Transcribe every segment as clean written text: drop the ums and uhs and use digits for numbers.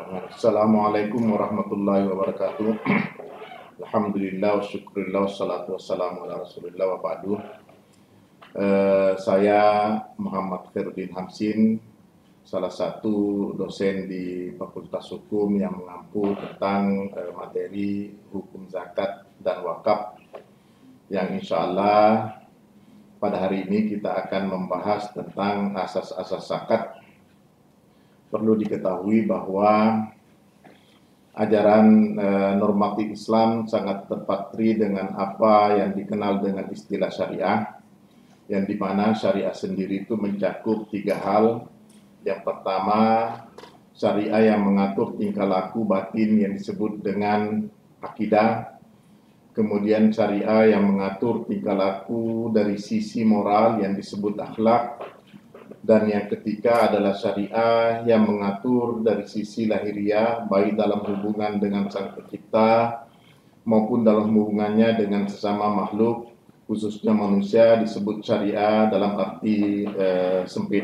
Assalamualaikum warahmatullahi wabarakatuh. Alhamdulillah wa syukurillah wassalatu wassalamu ala rasulillah wa ba'du. Saya Muhammad Khairuddin Hamsin, salah satu dosen di Fakultas Hukum yang mengampu tentang materi hukum zakat dan wakaf, yang insya Allah pada hari ini kita akan membahas tentang asas-asas zakat. Perlu diketahui bahwa ajaran normatif Islam sangat terpatri dengan apa yang dikenal dengan istilah syariah, yang dimana syariah sendiri itu mencakup 3 hal. Yang pertama, syariah yang mengatur tingkah laku batin yang disebut dengan akidah. Kemudian syariah yang mengatur tingkah laku dari sisi moral yang disebut akhlak. Dan yang ketiga adalah syariah yang mengatur dari sisi lahiriah, baik dalam hubungan dengan Sang Pencipta maupun dalam hubungannya dengan sesama makhluk, khususnya manusia, disebut syariah dalam arti sempit.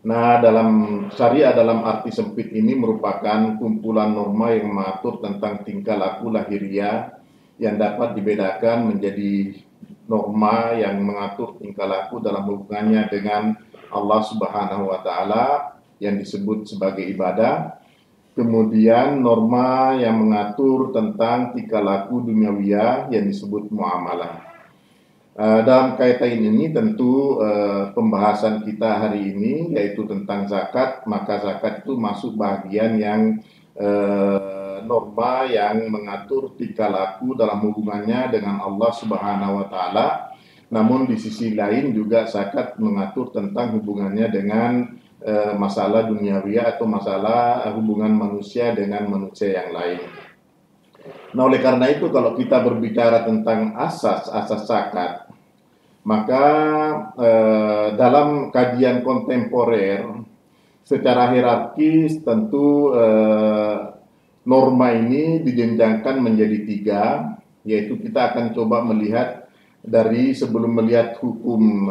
Nah, dalam syariah dalam arti sempit ini merupakan kumpulan norma yang mengatur tentang tingkah laku lahiriah yang dapat dibedakan menjadi norma yang mengatur tingkah laku dalam hubungannya dengan Allah Subhanahu wa Ta'ala yang disebut sebagai ibadah. Kemudian norma yang mengatur tentang tingkah laku duniawiyah yang disebut muamalah. Dalam kaitan ini tentu pembahasan kita hari ini yaitu tentang zakat. Maka zakat itu masuk bagian yang norma yang mengatur tingkah laku dalam hubungannya dengan Allah Subhanahu wa Ta'ala. Namun di sisi lain juga zakat mengatur tentang hubungannya dengan masalah duniawiyah atau masalah hubungan manusia dengan manusia yang lain. Nah, oleh karena itu kalau kita berbicara tentang asas-asas zakat, maka dalam kajian kontemporer secara hierarkis tentu norma ini dijenjangkan menjadi 3, yaitu kita akan coba melihat dari sebelum melihat hukum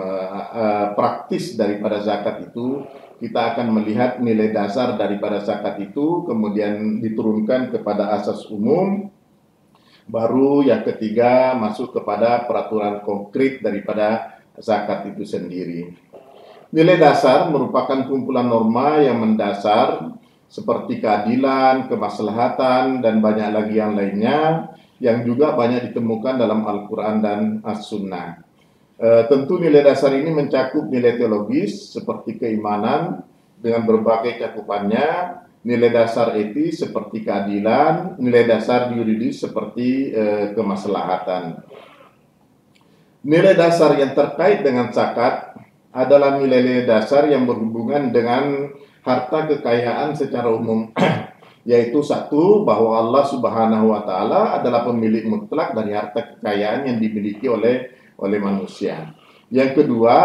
praktis daripada zakat itu, kita akan melihat nilai dasar daripada zakat itu, kemudian diturunkan kepada asas umum, baru yang ketiga masuk kepada peraturan konkret daripada zakat itu sendiri. Nilai dasar merupakan kumpulan norma yang mendasar seperti keadilan, kemaslahatan, dan banyak lagi yang lainnya yang juga banyak ditemukan dalam Al-Quran dan As-Sunnah. Tentu nilai dasar ini mencakup nilai teologis seperti keimanan dengan berbagai cakupannya, nilai dasar etis seperti keadilan, nilai dasar yuridis seperti kemaslahatan. Nilai dasar yang terkait dengan zakat adalah nilai-nilai dasar yang berhubungan dengan harta kekayaan secara umum, yaitu satu, bahwa Allah Subhanahu wa Ta'ala adalah pemilik mutlak dari harta kekayaan yang dimiliki oleh manusia. Yang kedua,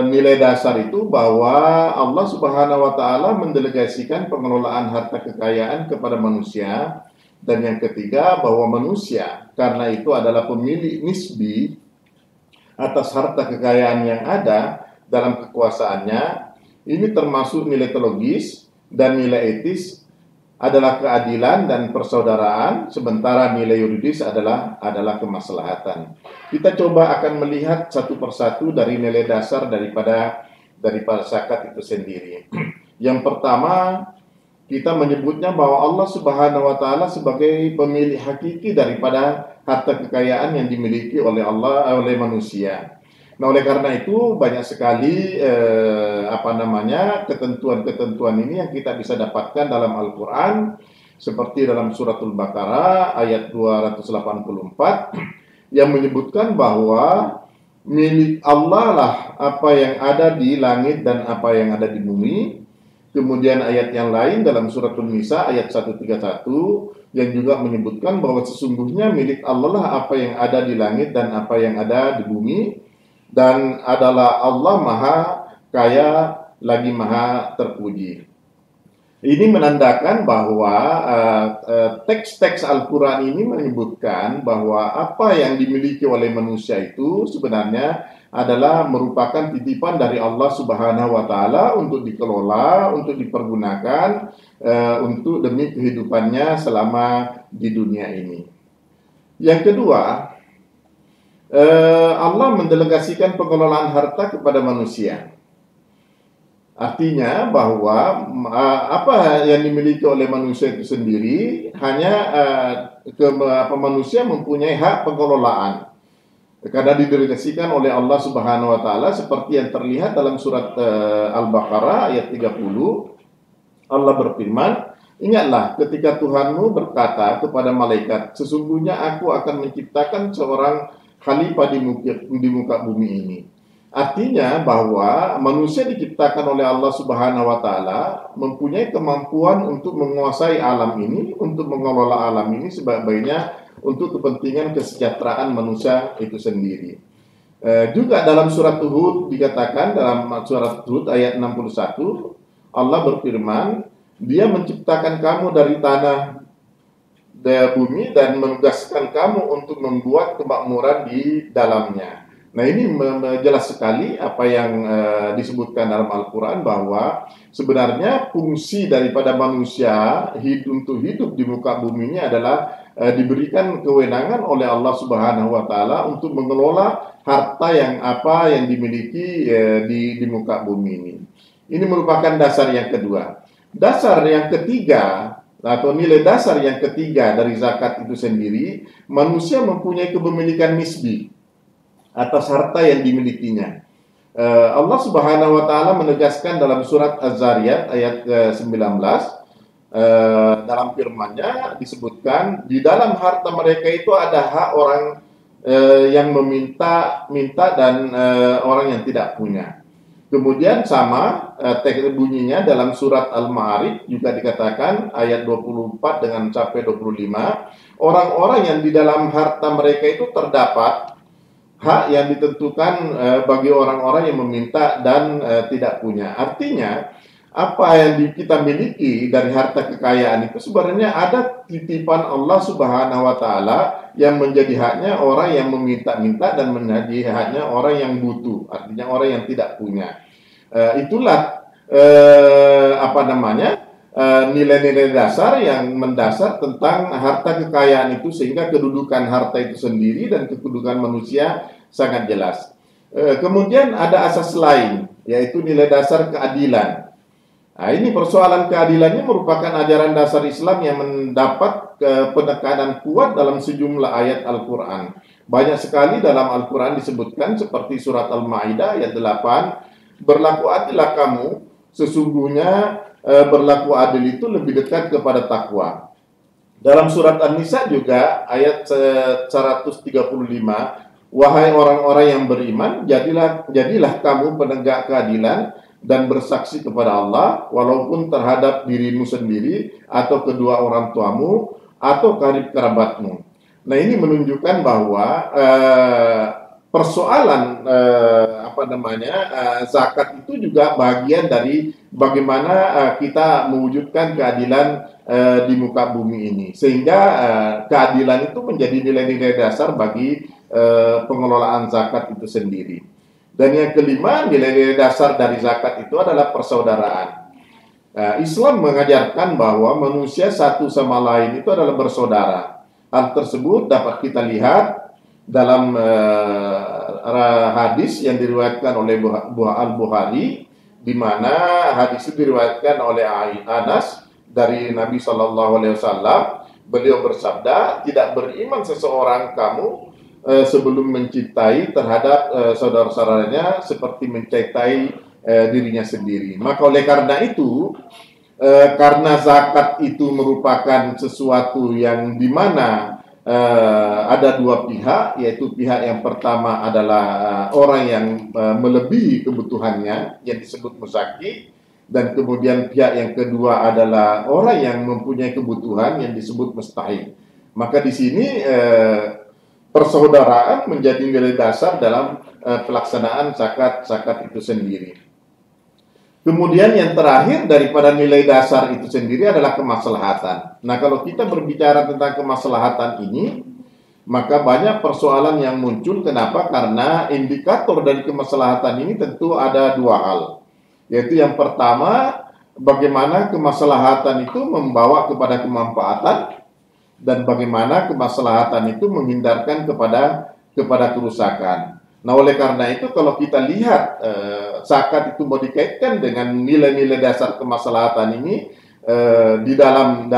nilai dasar itu bahwa Allah Subhanahu wa Ta'ala mendelegasikan pengelolaan harta kekayaan kepada manusia. Dan yang ketiga, bahwa manusia karena itu adalah pemilik nisbi atas harta kekayaan yang ada dalam kekuasaannya. Ini termasuk nilai teologis, dan nilai etis adalah keadilan dan persaudaraan, sementara nilai yuridis adalah kemaslahatan. Kita coba akan melihat satu persatu dari nilai dasar daripada zakat itu sendiri. Yang pertama, kita menyebutnya bahwa Allah Subhanahu wa Ta'ala sebagai pemilik hakiki daripada harta kekayaan yang dimiliki oleh manusia. Nah, oleh karena itu banyak sekali ketentuan-ketentuan ini yang kita bisa dapatkan dalam Al-Quran, seperti dalam suratul Baqarah ayat 284 yang menyebutkan bahwa milik Allah lah apa yang ada di langit dan apa yang ada di bumi. Kemudian ayat yang lain dalam suratul Nisa ayat 131 yang juga menyebutkan bahwa sesungguhnya milik Allah lah apa yang ada di langit dan apa yang ada di bumi, dan adalah Allah maha kaya lagi maha terpuji. Ini menandakan bahwa teks-teks Al-Quran ini menyebutkan bahwa apa yang dimiliki oleh manusia itu sebenarnya adalah merupakan titipan dari Allah Subhanahu wa Ta'ala untuk dikelola, untuk dipergunakan untuk demi kehidupannya selama di dunia ini. Yang kedua, Allah mendelegasikan pengelolaan harta kepada manusia. Artinya bahwa apa yang dimiliki oleh manusia itu sendiri hanya manusia mempunyai hak pengelolaan karena didelegasikan oleh Allah Subhanahu wa Ta'ala, seperti yang terlihat dalam surat Al-Baqarah ayat 30. Allah berfirman, "Ingatlah ketika Tuhanmu berkata kepada malaikat, sesungguhnya aku akan menciptakan seorang khalifah di muka bumi ini." Artinya bahwa manusia diciptakan oleh Allah Subhanahu wa Ta'ala mempunyai kemampuan untuk menguasai alam ini, untuk mengelola alam ini sebaik-baiknya untuk kepentingan kesejahteraan manusia itu sendiri. Juga dalam surat Hud dikatakan, dalam surat Hud ayat 61, Allah berfirman, Dia menciptakan kamu dari tanah dan bumi dan menugaskan kamu untuk membuat kemakmuran di dalamnya. Nah, ini jelas sekali apa yang disebutkan dalam Al-Quran, bahwa sebenarnya fungsi daripada manusia untuk hidup di muka bumi ini adalah diberikan kewenangan oleh Allah Subhanahu wa Ta'ala untuk mengelola harta yang dimiliki di muka bumi ini. Ini merupakan dasar yang kedua. Dasar yang ketiga atau nilai dasar yang ketiga dari zakat itu sendiri, manusia mempunyai kepemilikan nisbi atas harta yang dimilikinya. Allah Subhanahu wa Ta'ala menegaskan dalam surat Az-Zariyat ayat 19, dalam firman-Nya disebutkan, di dalam harta mereka itu ada hak orang yang minta dan orang yang tidak punya. Kemudian sama teks bunyinya dalam surat Al-Ma'arij juga dikatakan ayat 24 dengan sampai 25, orang-orang yang di dalam harta mereka itu terdapat hak yang ditentukan bagi orang-orang yang meminta dan tidak punya. Artinya, apa yang kita miliki dari harta kekayaan itu sebenarnya ada titipan Allah Subhanahu wa Ta'ala yang menjadi haknya orang yang meminta-minta dan menjadi haknya orang yang butuh, artinya orang yang tidak punya. Itulah nilai-nilai dasar yang mendasar tentang harta kekayaan itu, sehingga kedudukan harta itu sendiri dan kedudukan manusia sangat jelas. Kemudian ada asas lain, yaitu nilai dasar keadilan. Nah, ini persoalan keadilannya merupakan ajaran dasar Islam yang mendapat penekanan kuat dalam sejumlah ayat Al-Quran. Banyak sekali dalam Al-Quran disebutkan, seperti surat Al-Ma'idah ayat 8, berlaku adillah kamu, sesungguhnya berlaku adil itu lebih dekat kepada takwa. Dalam surat An-Nisa juga ayat 135, wahai orang-orang yang beriman, jadilah kamu penegak keadilan dan bersaksi kepada Allah, walaupun terhadap dirimu sendiri atau kedua orang tuamu atau karib kerabatmu. Nah, ini menunjukkan bahwa persoalan zakat itu juga bagian dari bagaimana kita mewujudkan keadilan di muka bumi ini, sehingga keadilan itu menjadi nilai-nilai dasar bagi pengelolaan zakat itu sendiri. Dan yang kelima, nilai-nilai dasar dari zakat itu adalah persaudaraan. Islam mengajarkan bahwa manusia satu sama lain itu adalah bersaudara. Hal tersebut dapat kita lihat dalam hadis yang diriwayatkan oleh Al-Bukhari, di mana hadis itu diriwayatkan oleh Anas dari Nabi SAW. Beliau bersabda, tidak beriman seseorang kamu sebelum mencintai terhadap saudara-saudaranya seperti mencintai dirinya sendiri. Maka oleh karena itu, karena zakat itu merupakan sesuatu yang dimana ada dua pihak, yaitu pihak yang pertama adalah orang yang melebihi kebutuhannya yang disebut muzaki, dan kemudian pihak yang kedua adalah orang yang mempunyai kebutuhan yang disebut mustahik. Maka di sini persaudaraan menjadi nilai dasar dalam pelaksanaan zakat itu sendiri. Kemudian yang terakhir daripada nilai dasar itu sendiri adalah kemaslahatan. Nah, kalau kita berbicara tentang kemaslahatan ini, maka banyak persoalan yang muncul. Kenapa? Karena indikator dari kemaslahatan ini tentu ada dua hal. Yaitu yang pertama, bagaimana kemaslahatan itu membawa kepada kemanfaatan, dan bagaimana kemaslahatan itu menghindarkan kepada kerusakan. Nah, oleh karena itu kalau kita lihat zakat itu mau dikaitkan dengan nilai-nilai dasar kemaslahatan ini di dalam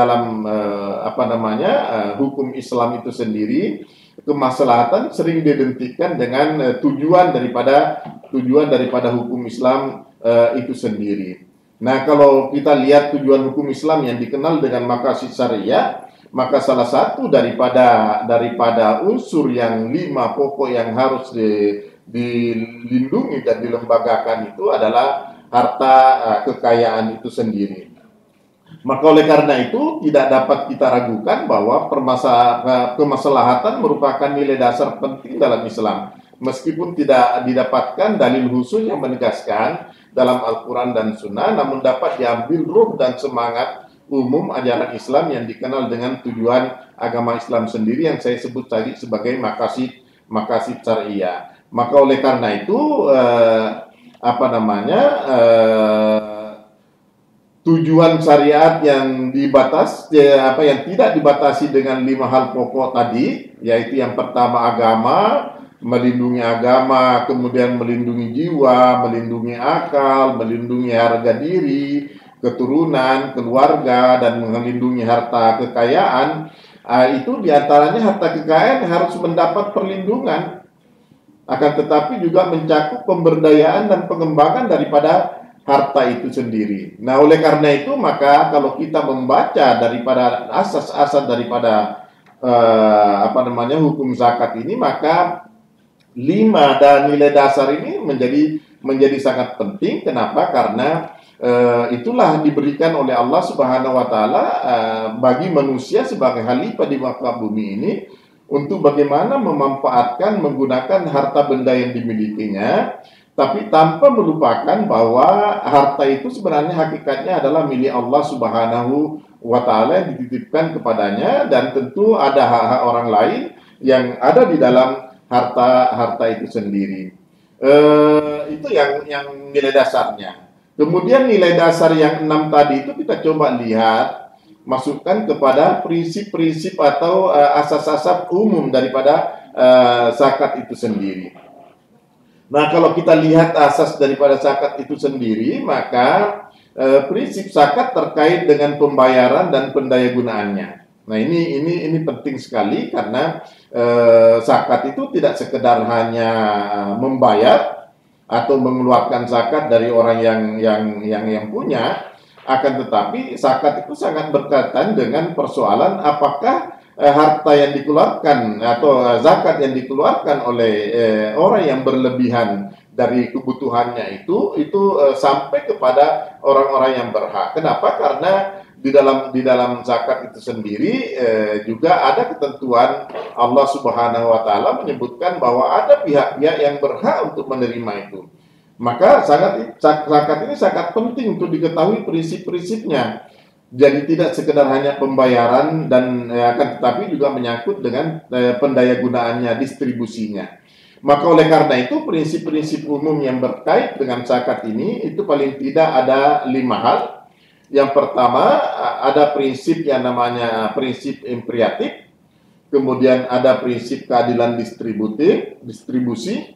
hukum Islam itu sendiri, kemaslahatan sering diidentikan dengan tujuan daripada hukum Islam itu sendiri. Nah, kalau kita lihat tujuan hukum Islam yang dikenal dengan maqasid syariah, maka salah satu daripada unsur yang 5 pokok yang harus dilindungi dan dilembagakan itu adalah harta kekayaan itu sendiri. Maka oleh karena itu tidak dapat kita ragukan bahwa kemaslahatan merupakan nilai dasar penting dalam Islam. Meskipun tidak didapatkan dalil khusus yang menegaskan dalam Al-Quran dan Sunnah, namun dapat diambil ruh dan semangat umum ajaran Islam yang dikenal dengan tujuan agama Islam sendiri yang saya sebut tadi sebagai maqasid syariah. Maka oleh karena itu tujuan syariat yang yang tidak dibatasi dengan 5 hal pokok tadi, yaitu yang pertama agama, melindungi agama, kemudian melindungi jiwa, melindungi akal, melindungi harga diri, keturunan, keluarga, dan melindungi harta kekayaan. Itu diantaranya harta kekayaan harus mendapat perlindungan, akan tetapi juga mencakup pemberdayaan dan pengembangan daripada harta itu sendiri. Nah, oleh karena itu maka kalau kita membaca daripada asas-asas daripada hukum zakat ini, maka 5 dan nilai dasar ini menjadi sangat penting. Kenapa? Karena itulah diberikan oleh Allah Subhanahu wa taala bagi manusia sebagai khalifah di muka bumi ini untuk bagaimana memanfaatkan menggunakan harta benda yang dimilikinya, tapi tanpa melupakan bahwa harta itu sebenarnya hakikatnya adalah milik Allah Subhanahu wa taala yang dititipkan kepadanya, dan tentu ada hak-hak orang lain yang ada di dalam harta itu sendiri. Itu yang nilai dasarnya. Kemudian nilai dasar yang 6 tadi itu kita coba lihat, masukkan kepada prinsip-prinsip atau asas-asas umum daripada zakat itu sendiri. Nah, kalau kita lihat asas daripada zakat itu sendiri, maka prinsip zakat terkait dengan pembayaran dan pendayagunaannya. Nah, ini penting sekali karena zakat itu tidak sekedar hanya membayar atau mengeluarkan zakat dari orang yang punya, akan tetapi zakat itu sangat berkaitan dengan persoalan apakah harta yang dikeluarkan atau zakat yang dikeluarkan oleh orang yang berlebihan dari kebutuhannya itu sampai kepada orang-orang yang berhak. Kenapa? Karena di dalam zakat itu sendiri juga ada ketentuan Allah Subhanahu wa taala menyebutkan bahwa ada pihak-pihak yang berhak untuk menerima itu. Maka zakat ini sangat penting untuk diketahui prinsip-prinsipnya. Jadi tidak sekedar hanya pembayaran dan akan tetapi juga menyangkut dengan pendayagunaannya, distribusinya. Maka oleh karena itu prinsip-prinsip umum yang berkait dengan zakat ini itu paling tidak ada 5 hal. Yang pertama ada prinsip yang namanya prinsip impriatif, kemudian ada prinsip keadilan distribusi,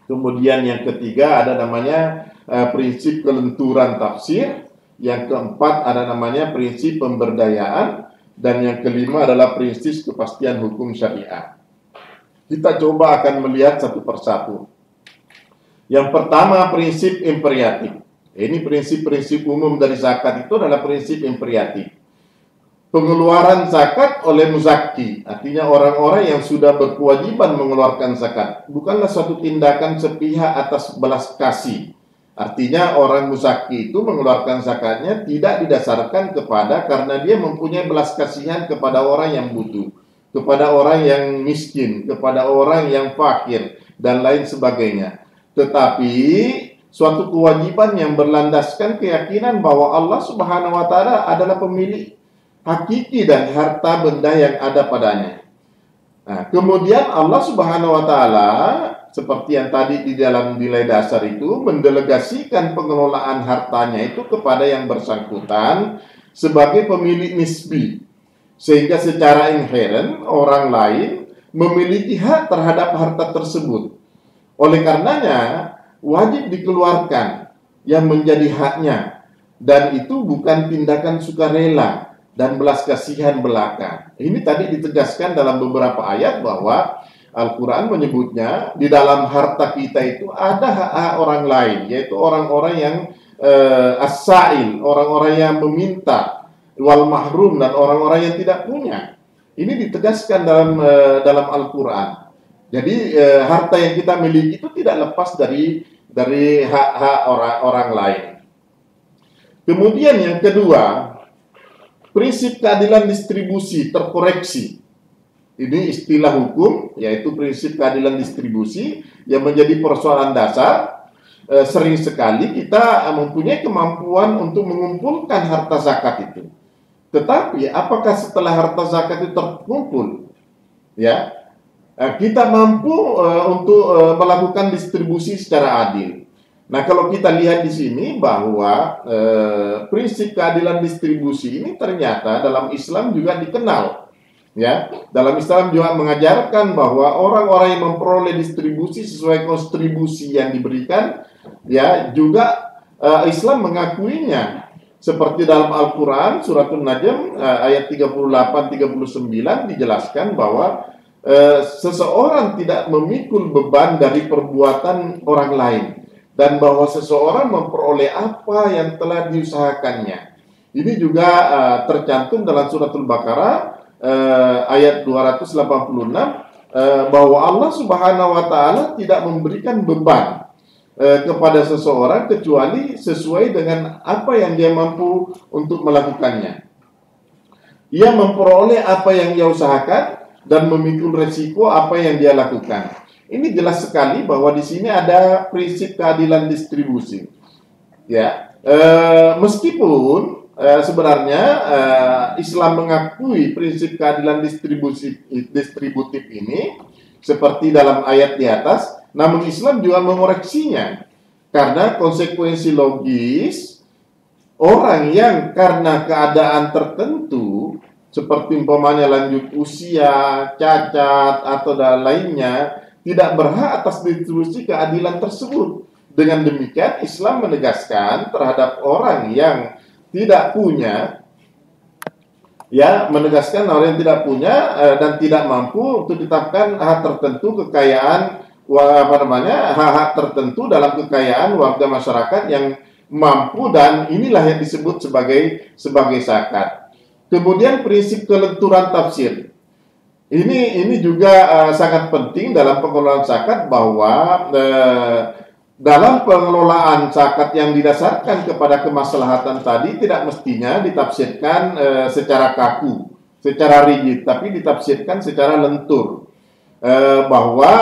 kemudian yang ketiga ada namanya prinsip kelenturan tafsir, yang keempat ada namanya prinsip pemberdayaan, dan yang kelima adalah prinsip kepastian hukum syariah. Kita coba akan melihat satu persatu. Yang pertama prinsip impriatif. Ini prinsip-prinsip umum dari zakat itu adalah prinsip impriatif. Pengeluaran zakat oleh muzaki, artinya orang-orang yang sudah berkewajiban mengeluarkan zakat, bukanlah suatu tindakan sepihak atas belas kasih. Artinya orang muzaki itu mengeluarkan zakatnya tidak didasarkan karena dia mempunyai belas kasihan kepada orang yang butuh, kepada orang yang miskin, kepada orang yang fakir, dan lain sebagainya. Tetapi suatu kewajiban yang berlandaskan keyakinan bahwa Allah Subhanahu wa taala adalah pemilik hakiki dan harta benda yang ada padanya. Nah, kemudian Allah Subhanahu wa taala seperti yang tadi di dalam nilai dasar itu mendelegasikan pengelolaan hartanya itu kepada yang bersangkutan sebagai pemilik nisbi. Sehingga secara inheren orang lain memiliki hak terhadap harta tersebut. Oleh karenanya wajib dikeluarkan yang menjadi haknya, dan itu bukan tindakan sukarela dan belas kasihan belaka. Ini tadi ditegaskan dalam beberapa ayat bahwa Al-Quran menyebutnya di dalam harta kita itu ada hak-hak orang lain, yaitu orang-orang yang as-sa'il, orang-orang yang meminta, wal mahrum, dan orang-orang yang tidak punya. Ini ditegaskan dalam Al-Quran. Jadi harta yang kita miliki itu tidak lepas dari hak-hak orang lain. Kemudian yang kedua, prinsip keadilan distribusi terkoreksi. Ini istilah hukum, yaitu prinsip keadilan distribusi yang menjadi persoalan dasar. Sering sekali kita mempunyai kemampuan untuk mengumpulkan harta zakat itu. Tetapi apakah setelah harta zakat itu terkumpul, ya, kita mampu untuk melakukan distribusi secara adil? Nah, kalau kita lihat di sini bahwa prinsip keadilan distribusi ini ternyata dalam Islam juga dikenal, ya. Dalam Islam juga mengajarkan bahwa orang-orang yang memperoleh distribusi sesuai kontribusi yang diberikan, ya, juga Islam mengakuinya. Seperti dalam Al-Quran, surat An-Najm ayat 38-39 dijelaskan bahwa seseorang tidak memikul beban dari perbuatan orang lain, dan bahwa seseorang memperoleh apa yang telah diusahakannya. Ini juga tercantum dalam surat Al-Baqarah ayat 286 bahwa Allah Subhanahu wa taala tidak memberikan beban kepada seseorang kecuali sesuai dengan apa yang dia mampu untuk melakukannya. Ia memperoleh apa yang dia usahakan dan memikul resiko apa yang dia lakukan. Ini jelas sekali bahwa di sini ada prinsip keadilan distribusi. Ya, meskipun sebenarnya Islam mengakui prinsip keadilan distributif ini seperti dalam ayat di atas, namun Islam juga mengoreksinya karena konsekuensi logis orang yang karena keadaan tertentu seperti umpamanya lanjut usia, cacat atau dan lainnya tidak berhak atas distribusi keadilan tersebut. Dengan demikian Islam menegaskan terhadap orang yang tidak punya, ya, menegaskan orang yang tidak punya dan tidak mampu untuk ditetapkan hak tertentu kekayaan, hak-hak tertentu dalam kekayaan warga masyarakat yang mampu, dan inilah yang disebut sebagai zakat. Kemudian prinsip kelenturan tafsir. Ini juga sangat penting dalam pengelolaan zakat, bahwa dalam pengelolaan zakat yang didasarkan kepada kemaslahatan tadi tidak mestinya ditafsirkan secara kaku, secara rigid, tapi ditafsirkan secara lentur. Bahwa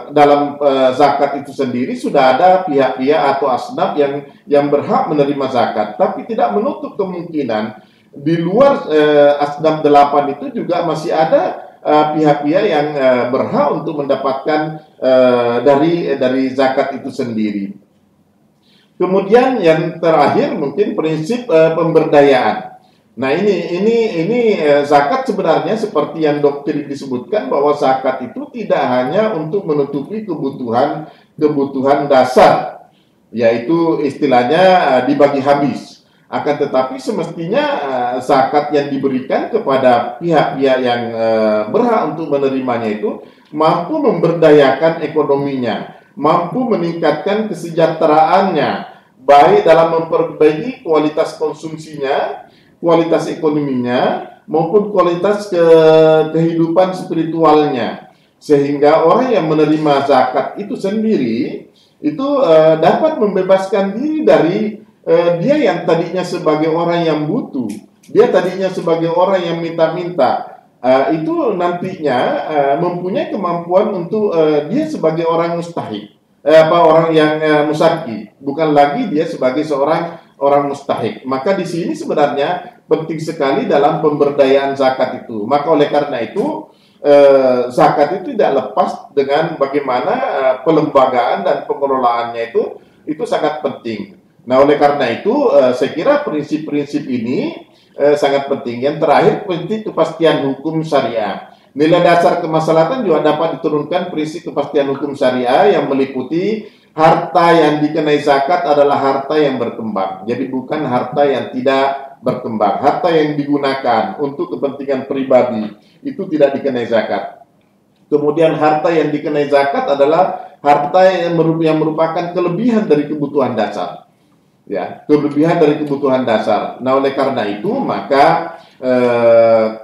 dalam zakat itu sendiri sudah ada pihak-pihak atau asnaf yang berhak menerima zakat, tapi tidak menutup kemungkinan di luar asnaf 8 itu juga masih ada pihak-pihak yang berhak untuk mendapatkan dari zakat itu sendiri. Kemudian yang terakhir mungkin prinsip pemberdayaan. Nah, ini zakat sebenarnya seperti yang doktrin disebutkan bahwa zakat itu tidak hanya untuk menutupi kebutuhan dasar, yaitu istilahnya dibagi habis. Akan tetapi semestinya zakat yang diberikan kepada pihak-pihak yang berhak untuk menerimanya itu mampu memberdayakan ekonominya, mampu meningkatkan kesejahteraannya, baik dalam memperbaiki kualitas konsumsinya, kualitas ekonominya, maupun kualitas kehidupan spiritualnya. Sehingga orang yang menerima zakat itu sendiri itu dapat membebaskan diri dari dia yang tadinya sebagai orang yang butuh, dia tadinya sebagai orang yang minta-minta, itu nantinya mempunyai kemampuan untuk dia sebagai orang mustahik. orang yang musaki, bukan lagi dia sebagai seorang orang mustahik. Maka di sini sebenarnya penting sekali dalam pemberdayaan zakat itu. Maka oleh karena itu zakat itu tidak lepas dengan bagaimana pelembagaan dan pengelolaannya itu sangat penting. Nah, oleh karena itu saya kira prinsip-prinsip ini sangat penting. Yang terakhir, prinsip kepastian hukum syariah. Nilai dasar kemaslahatan juga dapat diturunkan prinsip kepastian hukum syariah yang meliputi harta yang dikenai zakat adalah harta yang berkembang. Jadi bukan harta yang tidak berkembang. Harta yang digunakan untuk kepentingan pribadi itu tidak dikenai zakat. Kemudian harta yang dikenai zakat adalah harta yang merupakan kelebihan dari kebutuhan dasar. Ya, kelebihan dari kebutuhan dasar. Nah, oleh karena itu maka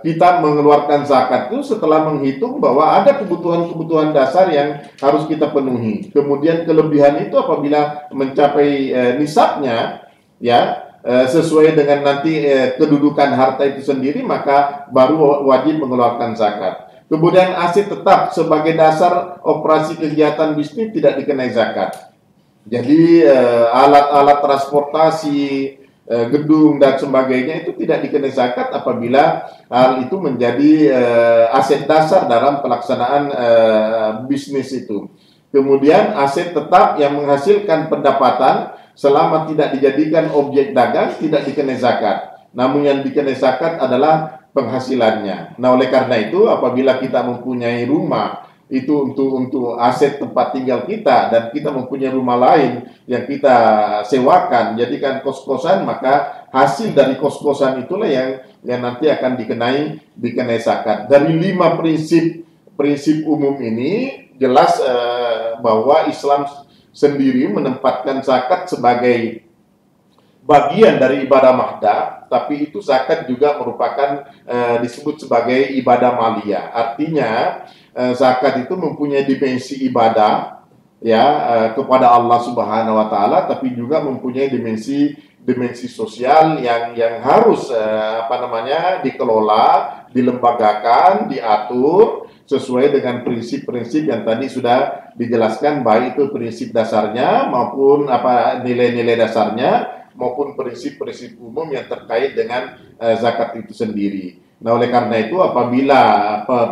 kita mengeluarkan zakat itu setelah menghitung bahwa ada kebutuhan-kebutuhan dasar yang harus kita penuhi. Kemudian kelebihan itu apabila mencapai nisabnya, ya sesuai dengan nanti kedudukan harta itu sendiri, maka baru wajib mengeluarkan zakat. Kemudian aset tetap sebagai dasar operasi kegiatan bisnis tidak dikenai zakat. Jadi alat-alat transportasi, gedung dan sebagainya itu tidak dikenai zakat apabila hal itu menjadi aset dasar dalam pelaksanaan bisnis itu. Kemudian aset tetap yang menghasilkan pendapatan selama tidak dijadikan objek dagang tidak dikenai zakat. Namun yang dikenai zakat adalah penghasilannya. Nah, oleh karena itu apabila kita mempunyai rumah itu untuk aset tempat tinggal kita dan kita mempunyai rumah lain yang kita sewakan jadikan kos-kosan, maka hasil dari kos-kosan itulah yang nanti akan dikenai zakat. Dari 5 prinsip umum ini jelas bahwa Islam sendiri menempatkan zakat sebagai bagian dari ibadah mahda, tapi itu zakat juga merupakan disebut sebagai ibadah maliyah. Artinya zakat itu mempunyai dimensi ibadah ya kepada Allah Subhanahu wa taala, tapi juga mempunyai dimensi sosial yang harus dikelola, dilembagakan, diatur sesuai dengan prinsip-prinsip yang tadi sudah dijelaskan, baik itu prinsip dasarnya maupun nilai-nilai dasarnya maupun prinsip-prinsip umum yang terkait dengan zakat itu sendiri. Nah, oleh karena itu apabila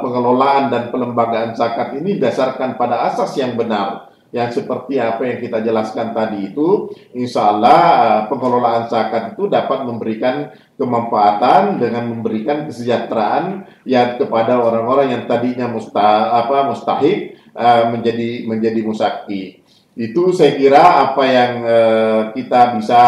pengelolaan dan pelembagaan zakat ini didasarkan pada asas yang benar, yang seperti apa yang kita jelaskan tadi itu, insya Allah pengelolaan zakat itu dapat memberikan kemanfaatan dengan memberikan kesejahteraan yang kepada orang-orang yang tadinya mustahik menjadi musaki. Itu saya kira apa yang kita bisa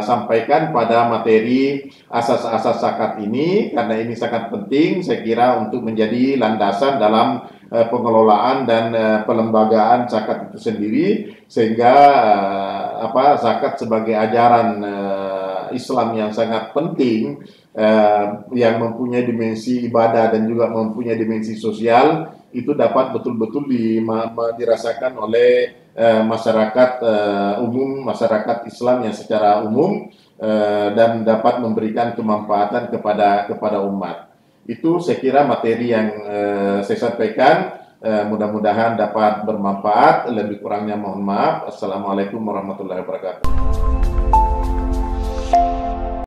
sampaikan pada materi asas-asas zakat ini, karena ini sangat penting saya kira untuk menjadi landasan dalam pengelolaan dan pelembagaan zakat itu sendiri, sehingga zakat sebagai ajaran Islam yang sangat penting yang mempunyai dimensi ibadah dan juga mempunyai dimensi sosial itu dapat betul-betul dirasakan oleh masyarakat umum, masyarakat Islam yang secara umum dan dapat memberikan kemanfaatan kepada umat. Itu saya kira materi yang saya sampaikan, mudah-mudahan dapat bermanfaat. Lebih kurangnya mohon maaf. Assalamualaikum warahmatullahi wabarakatuh.